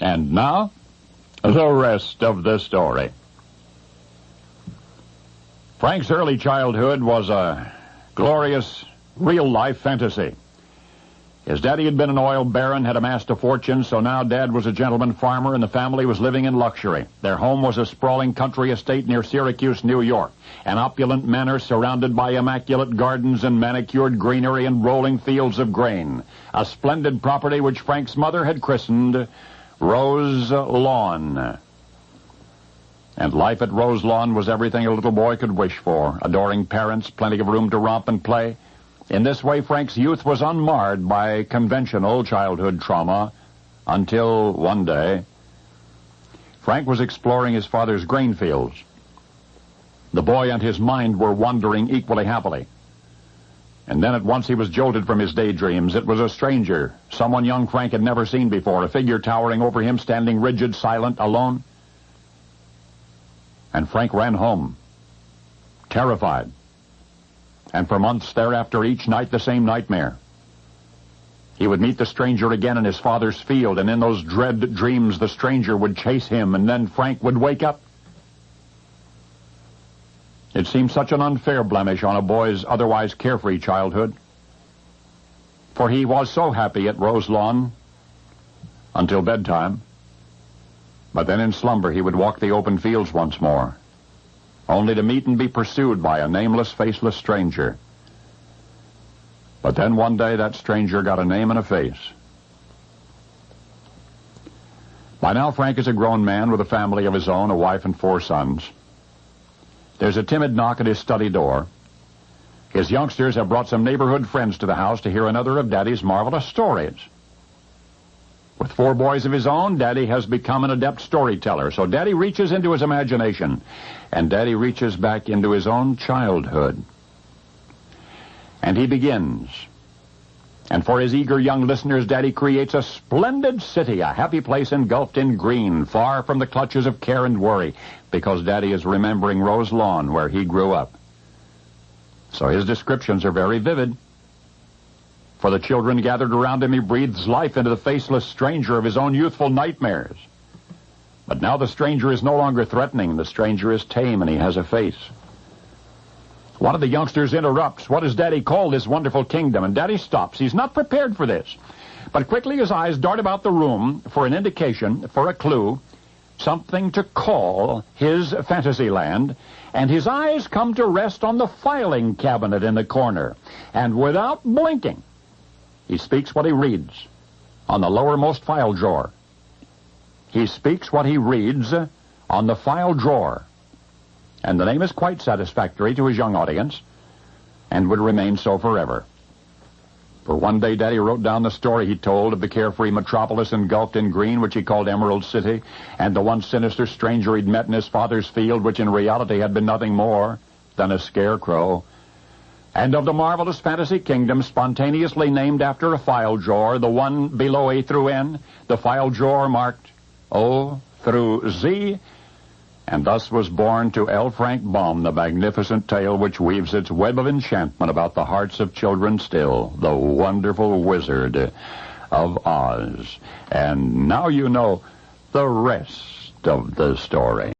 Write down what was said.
And now, the rest of the story. Frank's early childhood was a glorious, real-life fantasy. His daddy had been an oil baron, had amassed a fortune, so now Dad was a gentleman farmer and the family was living in luxury. Their home was a sprawling country estate near Syracuse, New York, an opulent manor surrounded by immaculate gardens and manicured greenery and rolling fields of grain. A splendid property which Frank's mother had christened Rose Lawn. And life at Rose Lawn was everything a little boy could wish for. Adoring parents, plenty of room to romp and play. In this way, Frank's youth was unmarred by conventional childhood trauma until one day, Frank was exploring his father's grain fields. The boy and his mind were wandering equally happily. And then at once he was jolted from his daydreams. It was a stranger, someone young Frank had never seen before, a figure towering over him, standing rigid, silent, alone. And Frank ran home, terrified. And for months thereafter, each night the same nightmare. He would meet the stranger again in his father's field, and in those dread dreams the stranger would chase him, and then Frank would wake up. It seemed such an unfair blemish on a boy's otherwise carefree childhood. For he was so happy at Rose Lawn until bedtime. But then in slumber he would walk the open fields once more, only to meet and be pursued by a nameless, faceless stranger. But then one day that stranger got a name and a face. By now Frank is a grown man with a family of his own, a wife and 4 sons. There's a timid knock at his study door. His youngsters have brought some neighborhood friends to the house to hear another of Daddy's marvelous stories. With 4 boys of his own, Daddy has become an adept storyteller. So Daddy reaches into his imagination, and Daddy reaches back into his own childhood. And he begins. And for his eager young listeners, Daddy creates a splendid city, a happy place engulfed in green, far from the clutches of care and worry, because Daddy is remembering Rose Lawn, where he grew up. So his descriptions are very vivid. For the children gathered around him, he breathes life into the faceless stranger of his own youthful nightmares. But now the stranger is no longer threatening. The stranger is tame, and he has a face. One of the youngsters interrupts. What does Daddy call this wonderful kingdom? And Daddy stops. He's not prepared for this. But quickly his eyes dart about the room for an indication, for a clue, something to call his fantasy land. And his eyes come to rest on the filing cabinet in the corner. And without blinking, he speaks what he reads on the lowermost file drawer. He speaks what he reads on the file drawer. And the name is quite satisfactory to his young audience and would remain so forever. For one day Daddy wrote down the story he told of the carefree metropolis engulfed in green, which he called Emerald City, and the one sinister stranger he'd met in his father's field, which in reality had been nothing more than a scarecrow. And of the marvelous fantasy kingdom spontaneously named after a file drawer, the one below A through N, the file drawer marked O through Z, and thus was born to L. Frank Baum the magnificent tale which weaves its web of enchantment about the hearts of children still, the wonderful Wizard of Oz. And now you know the rest of the story.